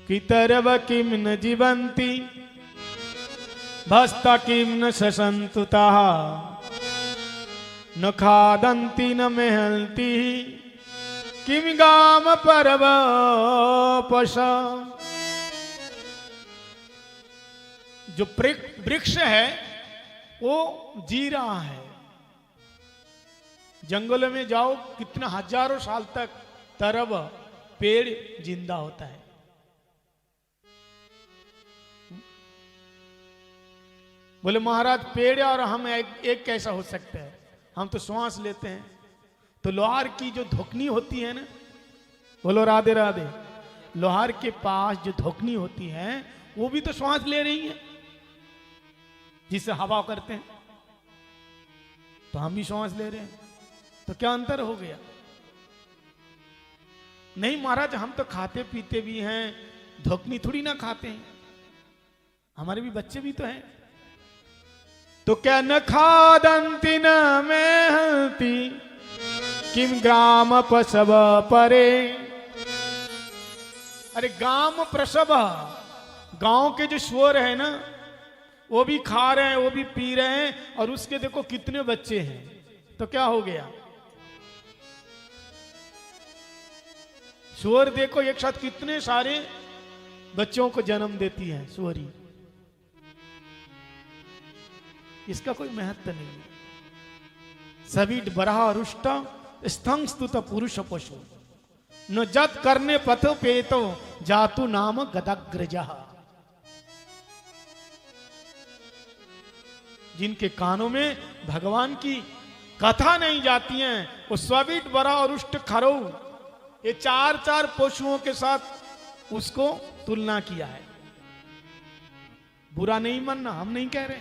कि तरव किम न जीवंती भस्ता किम न शसंतुता न खादंती न मेहलती किम गाम परव पश। जो वृक्ष है वो जी रहा है। जंगलों में जाओ, कितना हजारों साल तक तरव पेड़ जिंदा होता है। बोले महाराज पेड़ और हम एक कैसा हो सकता है? हम तो श्वास लेते हैं। तो लोहार की जो धोकनी होती है ना, बोलो राधे राधे, लोहार के पास जो धोकनी होती है वो भी तो श्वास ले रही है, जिससे हवा करते हैं। तो हम भी श्वास ले रहे हैं, तो क्या अंतर हो गया? नहीं महाराज, हम तो खाते पीते भी हैं, धोकनी थोड़ी ना खाते हैं, हमारे भी बच्चे भी तो हैं। तो क्या न खादंती न मेहती किम ग्राम प्रसव परे। अरे गाम प्रसव, गांव के जो स्वर है ना, वो भी खा रहे हैं, वो भी पी रहे हैं, और उसके देखो कितने बच्चे हैं। तो क्या हो गया? सुअर देखो एक साथ कितने सारे बच्चों को जन्म देती है सुअरी। इसका कोई महत्व नहीं है। सभी बरहा रुष्ट स्थंग स्तुत पुरुष पशु न जत करने पथ पे तो जातु नाम गदग्रजा। जिनके कानों में भगवान की कथा नहीं जाती है, वो स्वीट बरा और रुष्ट खरो, ये चार चार पशुओं के साथ उसको तुलना किया है। बुरा नहीं मानना, हम नहीं कह रहे।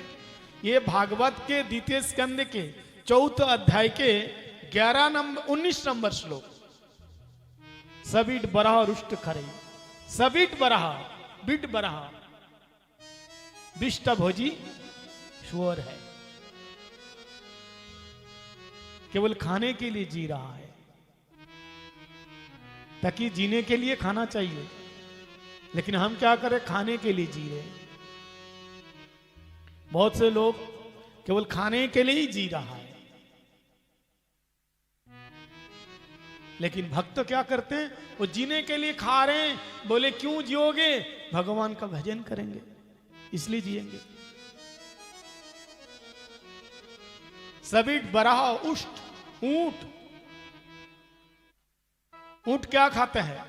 ये भागवत के द्वितीय स्कंद के 4 अध्याय के 19 नंबर श्लोक। सबीट बराह रुष्ट खरई, सबीट बराह बिट बराह विष्ट भोजी शुअर है, केवल खाने के लिए जी रहा है। ताकि जीने के लिए खाना चाहिए, लेकिन हम क्या करें? खाने के लिए जी रहे। बहुत से लोग केवल खाने के लिए ही जी रहा है, लेकिन भक्त क्या करते हैं? वो जीने के लिए खा रहे हैं। बोले क्यों जियोगे? भगवान का भजन करेंगे, इसलिए जिएंगे। सबीट बराह उष्ट, ऊंट। ऊंट क्या खाते हैं?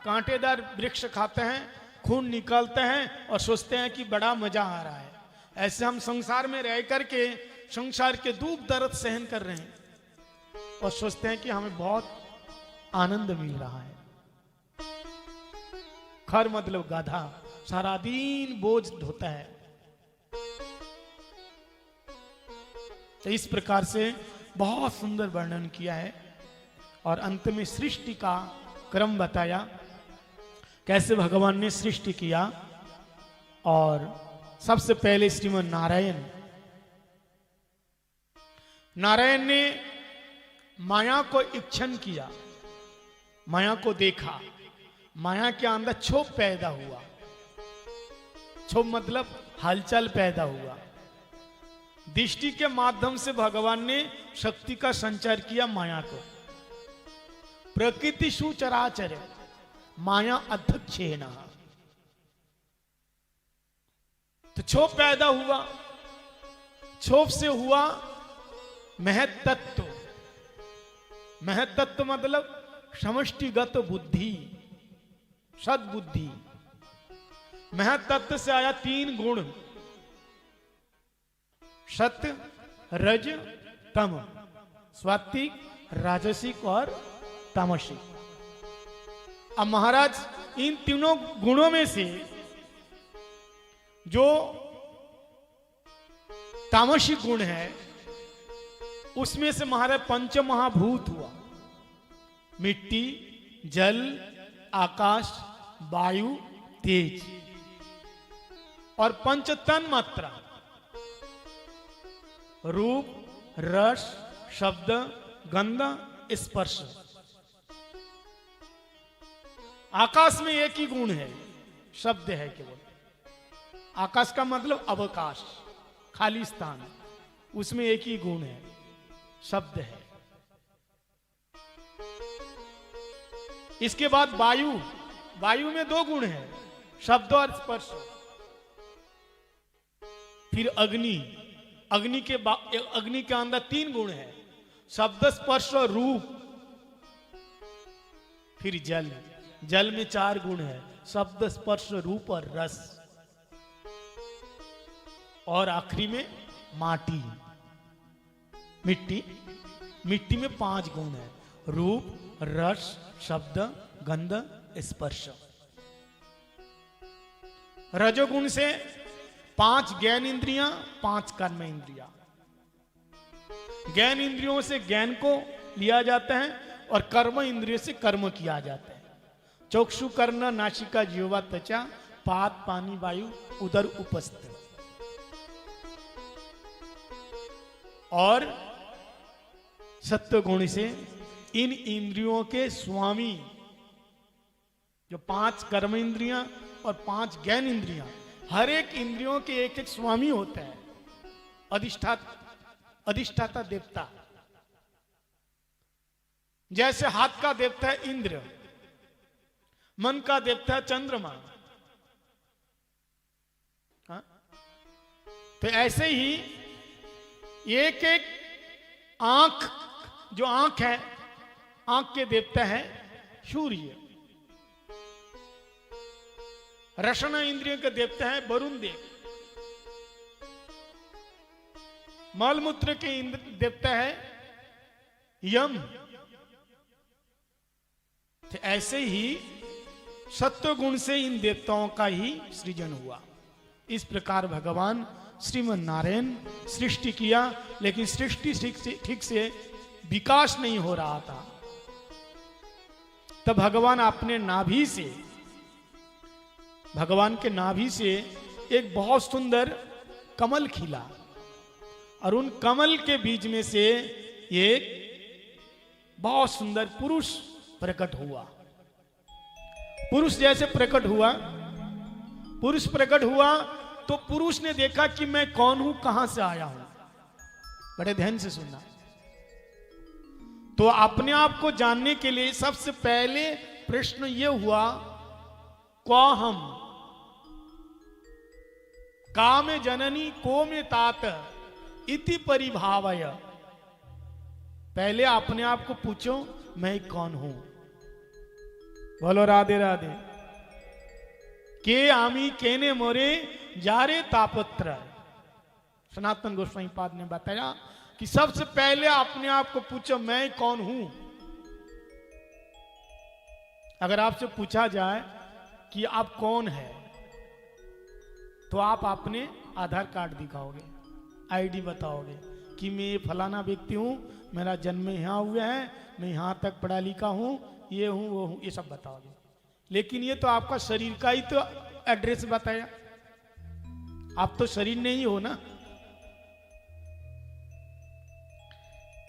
कांटेदार वृक्ष खाते हैं, खून निकालते हैं और सोचते हैं कि बड़ा मजा आ रहा है। ऐसे हम संसार में रह करके संसार के दुख दर्द सहन कर रहे हैं और सोचते हैं कि हमें बहुत आनंद मिल रहा है। खर मतलब गाधा, सारा दिन बोझ ढोता है। तो इस प्रकार से बहुत सुंदर वर्णन किया है और अंत में सृष्टि का क्रम बताया, कैसे भगवान ने सृष्टि किया। और सबसे पहले श्रीमन नारायण ने माया को इच्छन किया, माया को देखा, माया के अंदर क्षोभ पैदा हुआ। क्षोभ मतलब हलचल पैदा हुआ। दृष्टि के माध्यम से भगवान ने शक्ति का संचार किया माया को। प्रकृति सुचराचर माया अध्यक्षेण। तो क्षोभ पैदा हुआ, क्षोभ से हुआ महत्तत्व। महत्तत्व मतलब समष्टिगत बुद्धि, सद्बुद्धि। महत्तत्व से आया 3 गुण, सत्य, रज, तम, सात्विक, राजसिक और तामसिक। अब महाराज इन तीनों गुणों में से जो तामसिक गुण है, उसमें से महाराज पंच महाभूत हुआ। मिट्टी, जल, आकाश, वायु, तेज, और पंच तन मात्रा, रूप, रस, शब्द, गंध, स्पर्श। आकाश में एक ही गुण है, शब्द है केवल। आकाश का मतलब अवकाश, खाली स्थान, उसमें एक ही गुण है, शब्द है। इसके बाद वायु, वायु में 2 गुण है, शब्द और स्पर्श। फिर अग्नि, अग्नि के अंदर 3 गुण है, शब्द, स्पर्श और रूप। फिर जल, जल में 4 गुण है, शब्द, स्पर्श, रूप और रस। और आखिरी में माटी, मिट्टी, मिट्टी में 5 गुण है, रूप, रस, शब्द, गंध, स्पर्श। रजोगुण से 5 ज्ञान इंद्रियां, 5 कर्म इंद्रियां। ज्ञान इंद्रियों से ज्ञान को लिया जाता है और कर्म इंद्रियों से कर्म किया जाता है। चक्षु, कर्ण, नासिका, जिह्वा, त्वचा, पाद, पानी, वायु, उदर, उपस्थ। और सत्व गुण से इन इंद्रियों के स्वामी, जो 5 कर्म इंद्रियां और 5 ज्ञान इंद्रियां, हर एक इंद्रियों के एक एक स्वामी होता है, अधिष्ठाता देवता। जैसे हाथ का देवता है इंद्र, मन का देवता है चंद्रमा। हाँ? तो ऐसे ही एक एक आंख, जो आंख है, आंख के देवता है सूर्य। रसना इंद्रियों के देवता है वरुण देव। मलमूत्र के देवता है यम। तो ऐसे ही सत्व गुण से इन देवताओं का ही सृजन हुआ। इस प्रकार भगवान श्रीमन नारायण सृष्टि किया, लेकिन सृष्टि ठीक से विकास नहीं हो रहा था। तब भगवान अपने नाभि से, भगवान के नाभि से एक बहुत सुंदर कमल खिला और उन कमल के बीच में से एक बहुत सुंदर पुरुष प्रकट हुआ। पुरुष जैसे प्रकट हुआ, पुरुष प्रकट हुआ तो पुरुष ने देखा कि मैं कौन हूं, कहां से आया हूं। बड़े ध्यान से सुनना। तो अपने आप को जानने के लिए सबसे पहले प्रश्न यह हुआ, क्वा हम, का में जननी, को में तात, इति परिभावय। पहले अपने आप को पूछो मैं कौन हूं। बोलो राधे राधे। के आमी केने मोरे जारे तापत्र। सनातन गोस्वामी पाद ने बताया कि सबसे पहले अपने आप को पूछो मैं कौन हूं। अगर आपसे पूछा जाए कि आप कौन है, तो आप अपने आधार कार्ड दिखाओगे, आईडी बताओगे कि मैं ये फलाना व्यक्ति हूं, मेरा जन्म यहाँ हुआ है, मैं यहाँ तक पढ़ा लिखा हूं, ये हूं वो हूं, ये सब बताओगे। लेकिन ये तो आपका शरीर का ही तो एड्रेस बताया, आप तो शरीर नहीं हो ना।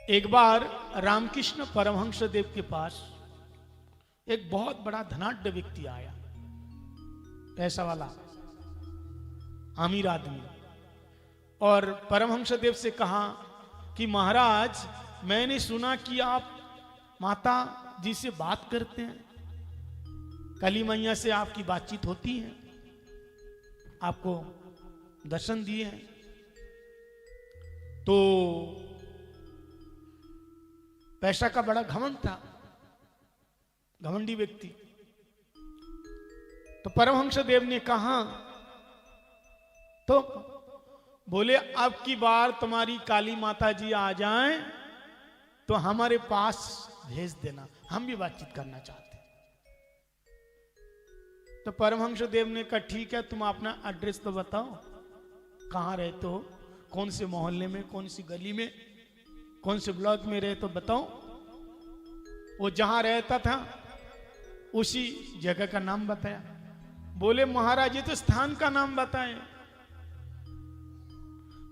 एक बार रामकृष्ण परमहंस देव के पास एक बहुत बड़ा धनाढ्य व्यक्ति आया, पैसा वाला अमीर आदमी, और परमहंस देव से कहा कि महाराज मैंने सुना कि आप माता जी से बात करते हैं, काली मैया से आपकी बातचीत होती है, आपको दर्शन दिए हैं। तो पैसा का बड़ा घमंड था, घमंडी व्यक्ति। तो परमहंस देव ने कहा, तो बोले अब की बार तुम्हारी काली माता जी आ जाएं तो हमारे पास भेज देना, हम भी बातचीत करना चाहते हैं। तो परमहंस देव ने कहा ठीक है, तुम अपना एड्रेस तो बताओ, कहाँ रहते हो, कौन से मोहल्ले में, कौन सी गली में, कौन से ब्लॉक में रहे तो बताओ। वो जहां रहता था उसी जगह का नाम बताया। बोले महाराज ये तो स्थान का नाम बताएं।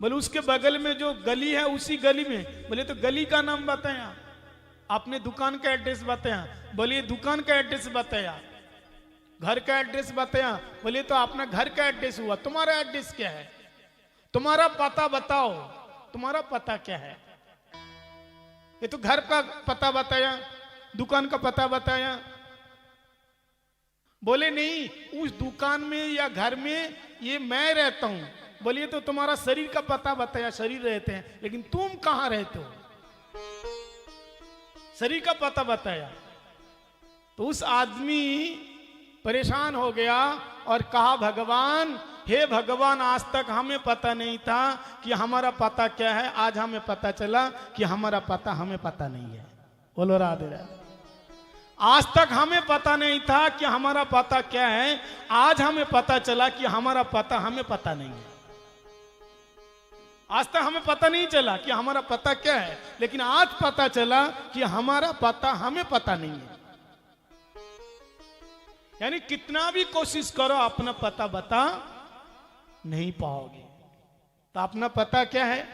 बोले उसके बगल में जो गली है उसी गली में। बोले तो गली का नाम बताया। आपने दुकान का एड्रेस बताया। बोले दुकान का एड्रेस बताया। घर का एड्रेस बताया, बोले तो अपना घर का एड्रेस हुआ, तुम्हारा एड्रेस क्या है, तुम्हारा पता बताओ, तुम्हारा पता क्या है। ये तो घर का पता बताया, दुकान का पता बताया। बोले नहीं, उस दुकान में या घर में ये मैं रहता हूं। बोलिए तो तुम्हारा शरीर का पता बताया, शरीर रहते हैं, लेकिन तुम कहां रहते हो, शरीर का पता बताया। तो उस आदमी परेशान हो गया और कहा, भगवान, हे भगवान, आज तक हमें पता नहीं था कि हमारा पता क्या है, आज हमें पता चला कि हमारा पता हमें पता नहीं है। बोलो राधे राधे। आज तक हमें पता नहीं था कि हमारा पता क्या है, आज हमें पता चला कि हमारा पता हमें पता नहीं है। आज तक हमें पता नहीं चला कि हमारा पता क्या है, लेकिन आज पता चला कि हमारा पता हमें पता नहीं है। यानी कितना भी कोशिश करो अपना पता बता नहीं पाओगे। तो अपना पता क्या है?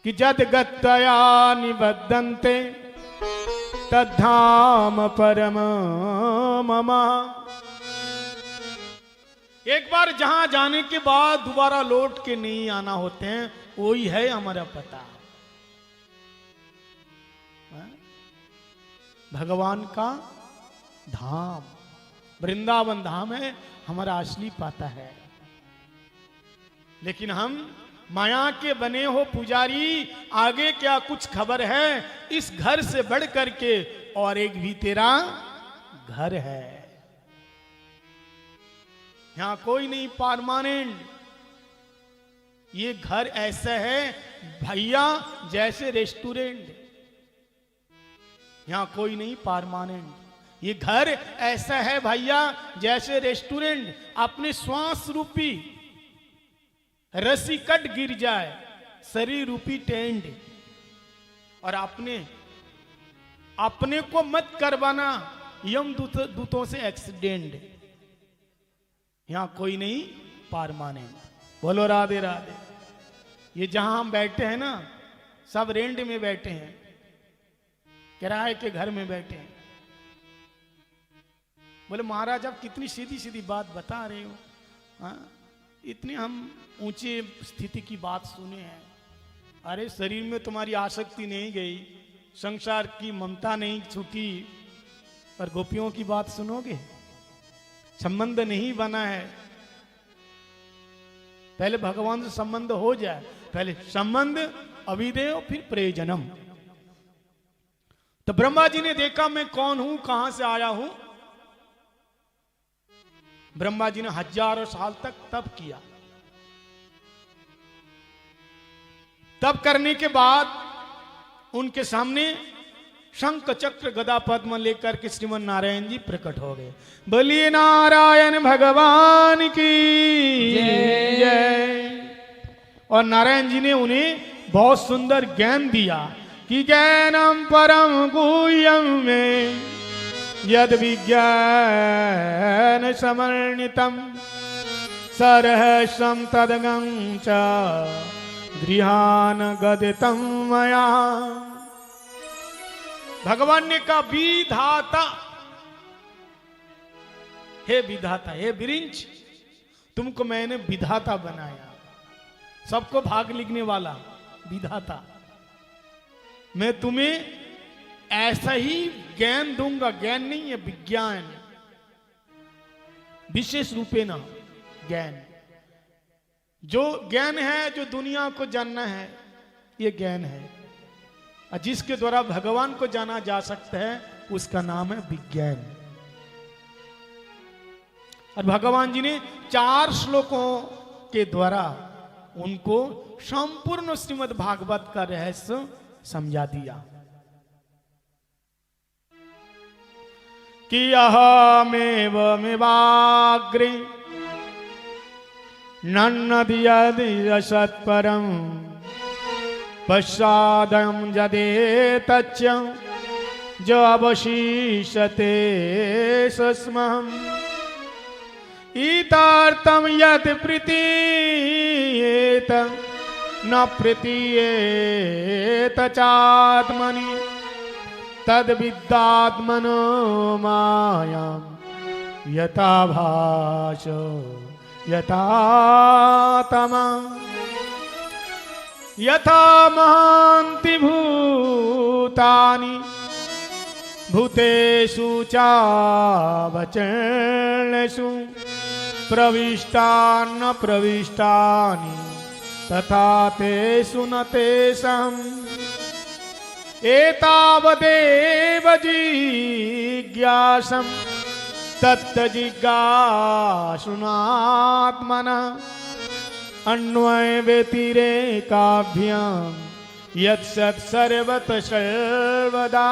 कि जद गत्तया निबद्धन्ते तद्धाम परम मम। एक बार जहां जाने के बाद दोबारा लौट के नहीं आना होते हैं, वही है हमारा पता। भगवान का धाम वृंदावन धाम है, हमारा असली पता है। लेकिन हम माया के बने हो पुजारी, आगे क्या कुछ खबर है, इस घर से बढ़ करके और एक भी तेरा घर है। यहां कोई नहीं परमानेंट। ये घर ऐसा है भैया जैसे रेस्टोरेंट, यहां कोई नहीं परमानेंट। ये घर ऐसा है भैया जैसे रेस्टोरेंट, अपने श्वास रूपी रस्सी कट गिर जाए, शरीर रूपी टेंट, और अपने को मत करवाना यम दूतों से एक्सीडेंट। यहां कोई नहीं परमानेंट। बोलो राधे राधे। ये जहां हम बैठे हैं ना, सब रेंट में बैठे हैं, किराए के घर में बैठे हैं। बोले महाराज आप कितनी सीधी सीधी बात बता रहे हो, हाँ इतनी हम ऊंची स्थिति की बात सुने हैं। अरे शरीर में तुम्हारी आसक्ति नहीं गई, संसार की ममता नहीं छूटी, पर गोपियों की बात सुनोगे? संबंध नहीं बना है। पहले भगवान से संबंध हो जाए, पहले संबंध अविदेव फिर प्रयोजनम। तो ब्रह्मा जी ने देखा मैं कौन हूं, कहां से आया हूं। ब्रह्मा जी ने हजारों साल तक तप किया। तप करने के बाद उनके सामने शंख चक्र गदा पद्म लेकर के श्रीमन नारायण जी प्रकट हो गए। बोलिए नारायण भगवान की जय। और नारायण जी ने उन्हें बहुत सुंदर ज्ञान दिया कि ज्ञानम परम गुह्यम में यद विज्ञान समन्वितम सरहस्यम तदगं च गृहान गदितम मया। भगवान ने कहा विधाता, हे विधाता, हे विरिंच, तुमको मैंने विधाता बनाया, सबको भाग लिखने वाला विधाता। मैं तुम्हें ऐसा ही ज्ञान दूंगा, ज्ञान नहीं है विज्ञान, विशेष रूपे ना ज्ञान। जो ज्ञान है, जो दुनिया को जानना है, ये ज्ञान है। और जिसके द्वारा भगवान को जाना जा सकता है, उसका नाम है विज्ञान। और भगवान जी ने 4 श्लोकों के द्वारा उनको संपूर्ण श्रीमद् भागवत का रहस्य समझा दिया कि अहमेव मेवाग्रे नन्नदियदियसत्परं पश्चादं यदेतच्च ज अवशिष्यते सस्महम् ईतार्थं यत् प्रीतीयेत न प्रीतीयेत चात्मनि तद विद्यात्मनो मायां यथा भाष यथा तमा यथा महान्ति भूतानि भूतेषु चावचर्णेषु प्रविष्टान्न प्रविष्टानि तथा तेषु न तेषाम् एतावदेव जिज्ञासम् तत्तजिज्ञासुनात्मनः अन्वय व्यतिरेकाभ्यां यत्सत् सर्वतः सर्वदा।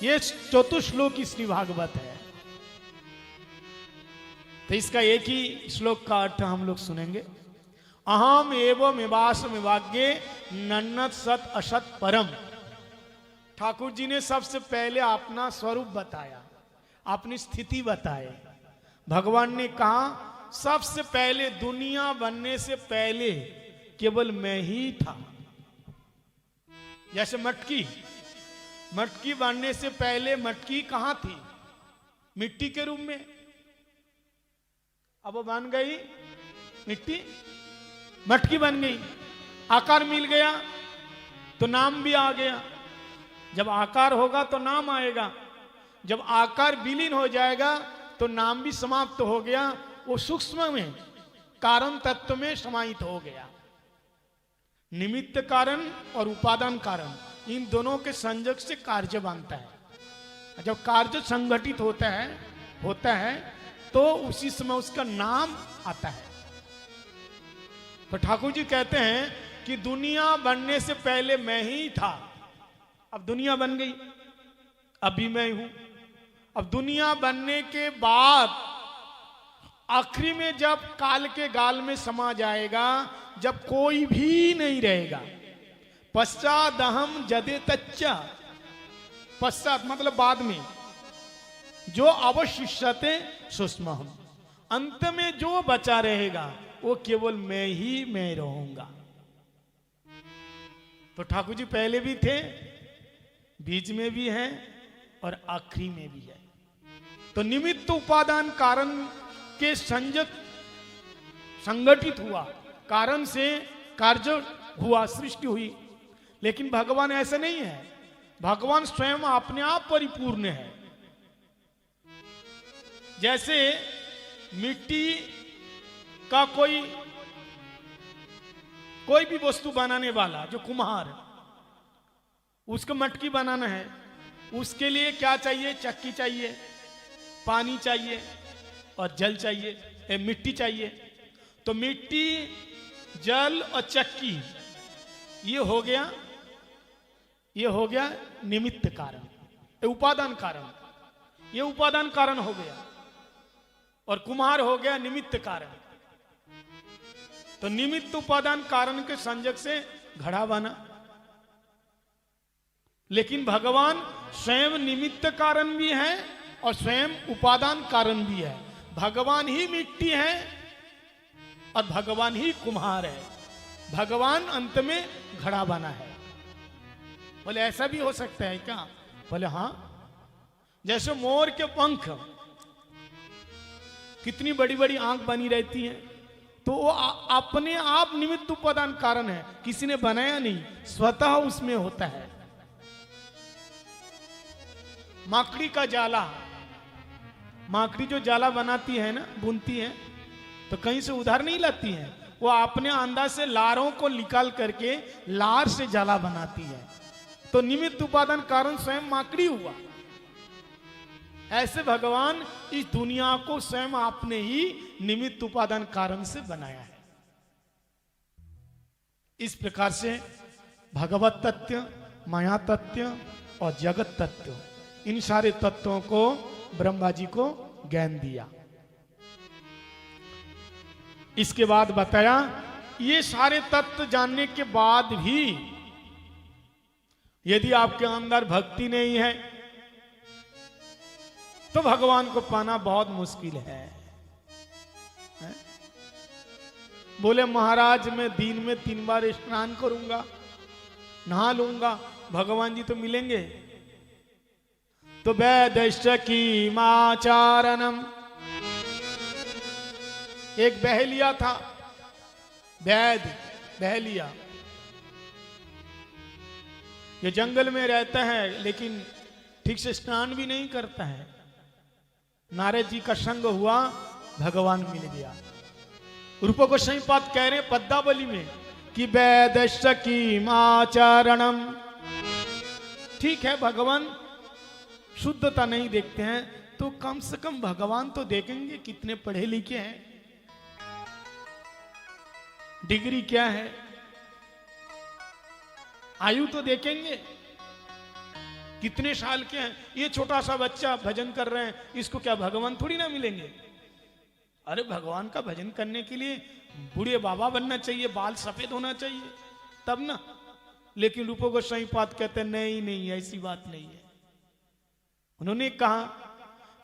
ये चतुश्लोकी श्री भागवत है। तो इसका एक ही श्लोक का अर्थ हम लोग सुनेंगे। अहम एवं एवासम विभाग्ये नन्नत सत असत परम। ठाकुर जी ने सबसे पहले अपना स्वरूप बताया, अपनी स्थिति बताए। भगवान ने कहा सबसे पहले दुनिया बनने से पहले केवल मैं ही था। जैसे मटकी बनने से पहले मटकी कहां थी? मिट्टी के रूप में। अब वो बन गई मिट्टी, मटकी बन गई, आकार मिल गया तो नाम भी आ गया। जब आकार होगा तो नाम आएगा, जब आकार विलीन हो जाएगा तो नाम भी समाप्त हो गया। वो सूक्ष्म में कारण तत्व में समाहित हो गया। निमित्त कारण और उपादान कारण, इन दोनों के संयोग से कार्य बनता है। जब कार्य संगठित होता है तो उसी समय उसका नाम आता है। तो ठाकुर जी कहते हैं कि दुनिया बनने से पहले मैं ही था। अब दुनिया बन गई, अभी मैं हूं। अब दुनिया बनने के बाद आखिरी में जब काल के गाल में समा जाएगा, जब कोई भी नहीं रहेगा, पश्चादहम जदे तच्चा, पश्चात मतलब बाद में, जो अवशिष्यते सूक्ष्महम्, अंत में जो बचा रहेगा वो केवल मैं ही मैं रहूंगा। तो ठाकुर जी पहले भी थे, बीच में भी हैं और आखिरी में भी है। तो निमित्त उपादान कारण के संगठित हुआ, कारण से कार्य हुआ, सृष्टि हुई। लेकिन भगवान ऐसा नहीं है। भगवान स्वयं अपने आप परिपूर्ण है। जैसे मिट्टी का कोई भी वस्तु बनाने वाला, जो कुम्हार, उसको मटकी बनाना है, उसके लिए क्या चाहिए? चक्की चाहिए, पानी चाहिए और जल चाहिए, मिट्टी चाहिए। तो मिट्टी, जल और चक्की, ये हो गया निमित्त कारण, उपादान कारण। ये उपादान कारण हो गया और कुम्हार हो गया निमित्त कारण। तो निमित्त उपादान कारण के संयोग से घड़ा बना। लेकिन भगवान स्वयं निमित्त कारण भी है और स्वयं उपादान कारण भी है। भगवान ही मिट्टी है और भगवान ही कुम्हार है। भगवान अंत में घड़ा बना है। बोले ऐसा भी हो सकता है क्या? बोले हाँ। जैसे मोर के पंख, कितनी बड़ी बड़ी आंख बनी रहती है, तो वो अपने आप निमित्त उपादान कारण है, किसी ने बनाया नहीं, स्वतः उसमें होता है। माकड़ी का जाला, माकड़ी जो जाला बनाती है ना, बुनती है, तो कहीं से उधार नहीं लाती है। वो अपने अंदाज से लारों को निकाल करके लार से जाला बनाती है। तो निमित्त उपादान कारण स्वयं माकड़ी हुआ। ऐसे भगवान इस दुनिया को स्वयं आपने ही निमित्त उपादान कारण से बनाया है। इस प्रकार से भगवत तत्व, माया तत्व और जगत तत्व, इन सारे तत्वों को ब्रह्मा जी को ज्ञान दिया। इसके बाद बताया, ये सारे तत्व जानने के बाद भी यदि आपके अंदर भक्ति नहीं है तो भगवान को पाना बहुत मुश्किल है। बोले महाराज मैं दिन में 3 बार स्नान करूंगा, नहा लूंगा, भगवान जी तो मिलेंगे। तो वैदश्य की माचारणम, एक बहलिया था, वैद बहलिया, ये जंगल में रहता है लेकिन ठीक से स्नान भी नहीं करता है। नारद जी का संग हुआ, भगवान मिल गया। रूप गोस्वामी पाद कह रहे हैं पद्मावली में कि वैदश्य की माचारणम, ठीक है भगवान शुद्धता नहीं देखते हैं तो कम से कम भगवान तो देखेंगे कितने पढ़े लिखे हैं, डिग्री क्या है, आयु तो देखेंगे कितने साल के हैं। ये छोटा सा बच्चा भजन कर रहे हैं, इसको क्या भगवान थोड़ी ना मिलेंगे। अरे भगवान का भजन करने के लिए बूढ़े बाबा बनना चाहिए, बाल सफेद होना चाहिए तब ना। लेकिन रूप गोस्वामी पाद कहते हैं नहीं नहीं, ऐसी बात नहीं है। उन्होंने कहा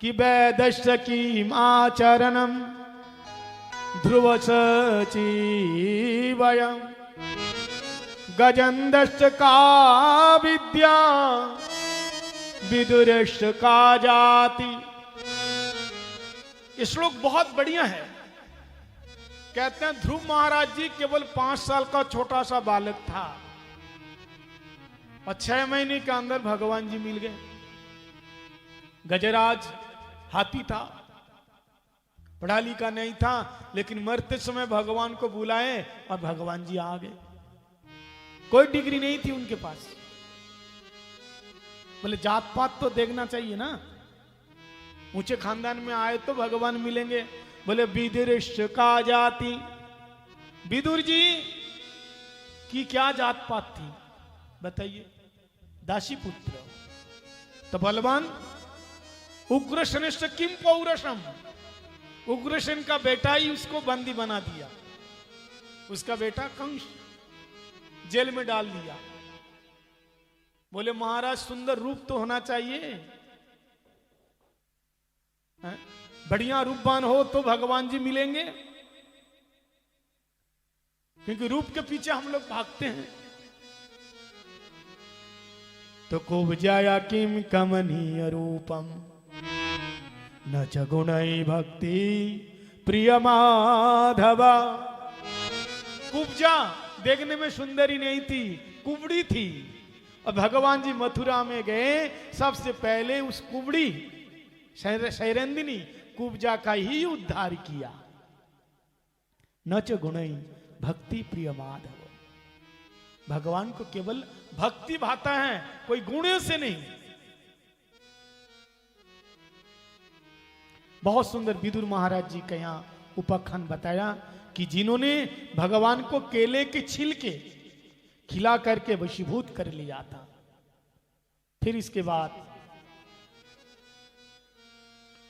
कि वैदश्य की आचरणम ध्रुव सचीवयम् गजन्दश्च का विद्या विदुरश्च का जाति। ये श्लोक बहुत बढ़िया है। कहते हैं ध्रुव महाराज जी केवल 5 साल का छोटा सा बालक था और 6 महीने के अंदर भगवान जी मिल गए। गजराज हाथी था, पढ़ा लिखा नहीं था, लेकिन मरते समय भगवान को बुलाए और भगवान जी आ गए। कोई डिग्री नहीं थी उनके पास। बोले जात पात तो देखना चाहिए ना, ऊंचे खानदान में आए तो भगवान मिलेंगे। बोले विदुरश्च का जाति, विदुर जी की क्या जात पात थी बताइए। दासी पुत्र तो बलवान। उग्रसेनश्च किम पौरुषम, उग्रसेन का बेटा ही उसको बंदी बना दिया। उसका बेटा कंस जेल में डाल दिया। बोले महाराज सुंदर रूप तो होना चाहिए, बढ़िया रूपवान हो तो भगवान जी मिलेंगे, क्योंकि रूप के पीछे हम लोग भागते हैं। तो कुब्जाया किम कमनीय रूपम न च गुणै भक्ति प्रिय माधवा। कुब्जा देखने में सुंदरी नहीं थी, कुबड़ी थी। और भगवान जी मथुरा में गए, सबसे पहले उस कुबड़ी शैरंदिनी कुब्जा का ही उद्धार किया। न च गुणै भक्ति प्रिय माधव, भगवान को केवल भक्ति भाता है, कोई गुणों से नहीं। बहुत सुंदर विदुर महाराज जी का यहाँ उपाख्यान बताया कि जिन्होंने भगवान को केले के छिलके खिला करके वशीभूत कर लिया था। फिर इसके बाद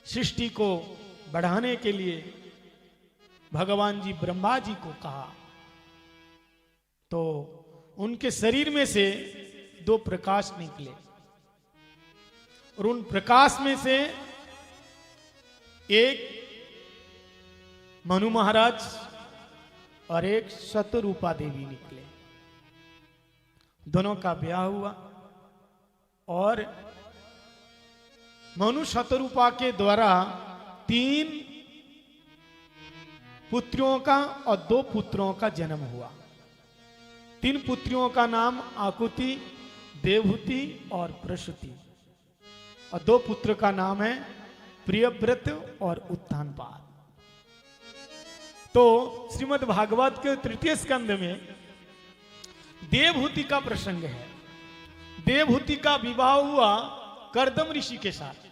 सृष्टि को बढ़ाने के लिए भगवान जी ब्रह्मा जी को कहा, तो उनके शरीर में से 2 प्रकाश निकले और उन प्रकाश में से एक मनु महाराज और एक शतरूपा देवी निकले। दोनों का ब्याह हुआ और मनु शतरूपा के द्वारा 3 पुत्रियों का और 2 पुत्रों का जन्म हुआ। 3 पुत्रियों का नाम आकुति, देवहूति और प्रसूति, और 2 पुत्र का नाम है प्रियव्रत और उत्तानपाद। तो श्रीमद् भागवत के 3 स्कंद में देवहूति का प्रसंग है। देवहूति का विवाह हुआ कर्दम ऋषि के साथ।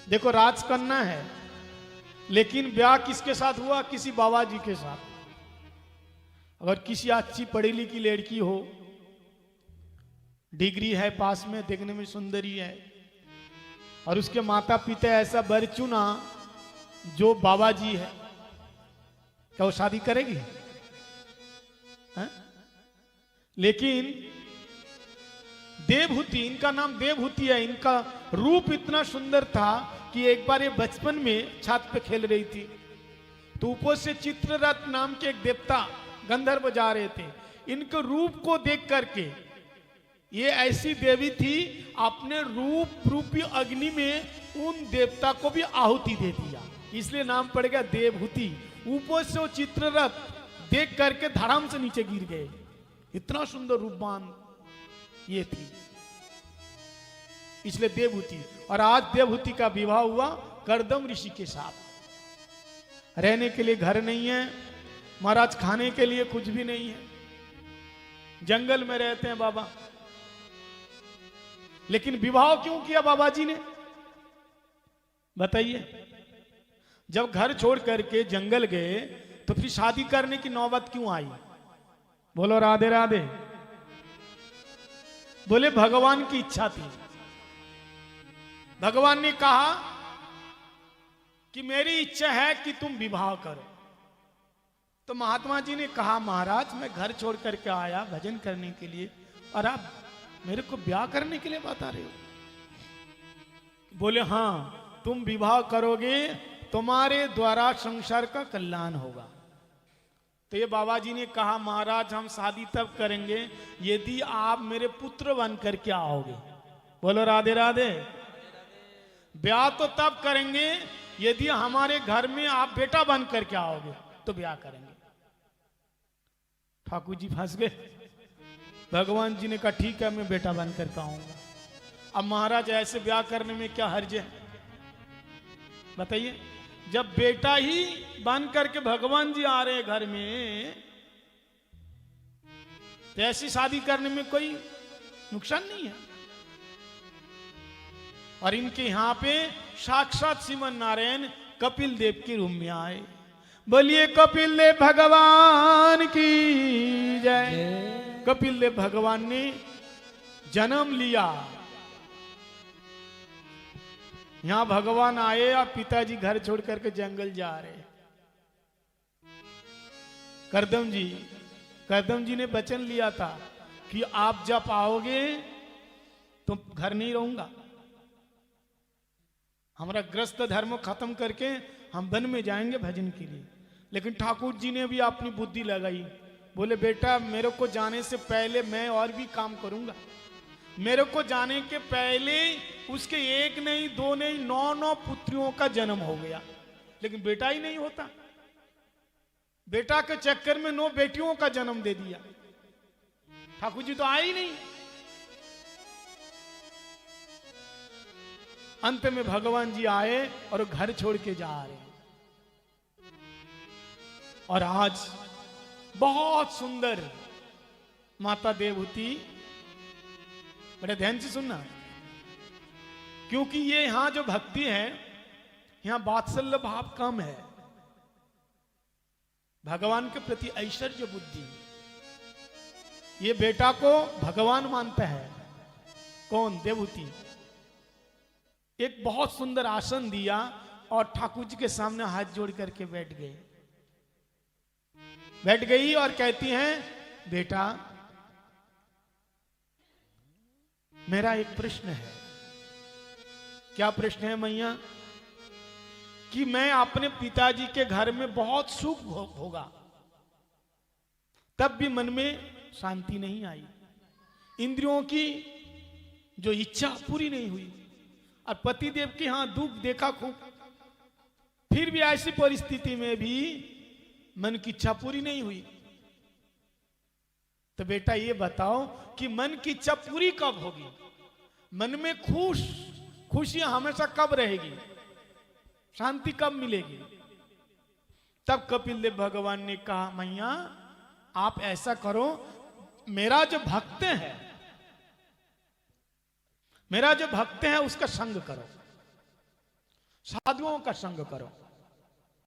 देखो राजकन्या है, लेकिन ब्याह किसके साथ हुआ? किसी बाबा जी के साथ। अगर किसी अच्छी पढ़ी लिखी लड़की हो, डिग्री है पास में, देखने में सुंदरी है, और उसके माता पिता ऐसा वर चुना जो बाबा जी है, क्या वो शादी करेगी? लेकिन देवहूति, इनका नाम देवहूति है, इनका रूप इतना सुंदर था कि एक बार ये बचपन में छत पे खेल रही थी, तो ऊपर से चित्ररथ नाम के एक देवता गंधर्व जा रहे थे। इनके रूप को देख करके, ये ऐसी देवी थी, अपने रूप रूपी अग्नि में उन देवता को भी आहुति दे दिया, इसलिए नाम पड़ गया देवहूति। ऊपर से वो चित्ररथ देख करके धड़ाम से नीचे गिर गए, इतना सुंदर रूपवान ये थी, इसलिए देवहूति। और आज देवहूति का विवाह हुआ कर्दम ऋषि के साथ। रहने के लिए घर नहीं है महाराज, खाने के लिए कुछ भी नहीं है, जंगल में रहते हैं बाबा। लेकिन विवाह क्यों किया बाबा जी ने, बताइए? जब घर छोड़ करके जंगल गए तो फिर शादी करने की नौबत क्यों आई? बोलो राधे राधे। बोले भगवान की इच्छा थी, भगवान ने कहा कि मेरी इच्छा है कि तुम विवाह करो। तो महात्मा जी ने कहा महाराज मैं घर छोड़ करके आया भजन करने के लिए, और आप मेरे को ब्याह करने के लिए बता रहे हो? बोले हाँ, तुम विवाह करोगे तुम्हारे द्वारा संसार का कल्याण होगा। तो ये बाबा जी ने कहा महाराज हम शादी तब करेंगे यदि आप मेरे पुत्र बन करके आओगे। बोलो राधे राधे। ब्याह तो तब करेंगे यदि हमारे घर में आप बेटा बन करके आओगे तो ब्याह करेंगे। ठाकुर जी फंस गए। भगवान जी ने कहा ठीक है मैं बेटा बन करके आऊंगा। अब महाराज ऐसे ब्याह करने में क्या हर्ज है बताइए? जब बेटा ही बन करके भगवान जी आ रहे हैं घर में, तो ऐसी शादी करने में कोई नुकसान नहीं है। और इनके यहां पे साक्षात श्रीमन नारायण कपिल देव के रूप में आए। बोलिए कपिल देव भगवान की जय। कपिल देव भगवान ने जन्म लिया। यहां भगवान आए और पिताजी घर छोड़ करके जंगल जा रहे। करदम जी ने वचन लिया था कि आप जब आओगे तो घर नहीं रहूंगा, हमारा ग्रस्त धर्म खत्म करके हम वन में जाएंगे भजन के लिए। लेकिन ठाकुर जी ने भी अपनी बुद्धि लगाई। बोले बेटा मेरे को जाने से पहले मैं और भी काम करूंगा। मेरे को जाने के पहले उसके एक नहीं दो नहीं 9 पुत्रियों का जन्म हो गया, लेकिन बेटा ही नहीं होता। बेटा के चक्कर में 9 बेटियों का जन्म दे दिया। ठाकुर जी तो आए ही नहीं। अंत में भगवान जी आए और घर छोड़ के जा रहे हैं। और आज बहुत सुंदर माता देवहूति, बड़े ध्यान से सुनना, क्योंकि ये यहां जो भक्ति है यहां वात्सल्य भाव कम है, भगवान के प्रति ऐश्वर्य बुद्धि। ये बेटा को भगवान मानता है। कौन? देवहूति। एक बहुत सुंदर आसन दिया और ठाकुर जी के सामने हाथ जोड़ करके बैठ गई और कहती हैं बेटा मेरा एक प्रश्न है। क्या प्रश्न है मैया? कि मैं अपने पिताजी के घर में बहुत सुख भोगा, तब भी मन में शांति नहीं आई, इंद्रियों की जो इच्छा पूरी नहीं हुई, और पतिदेव के यहां दुख देखा खूब, फिर भी ऐसी परिस्थिति में भी मन की इच्छा पूरी नहीं हुई। तो बेटा ये बताओ कि मन की इच्छा पूरी कब होगी? मन में खुशियां हमेशा कब रहेगी? शांति कब मिलेगी? तब कपिल देव भगवान ने कहा मैया आप ऐसा करो, मेरा जो भक्त है उसका संग करो, साधुओं का संग करो।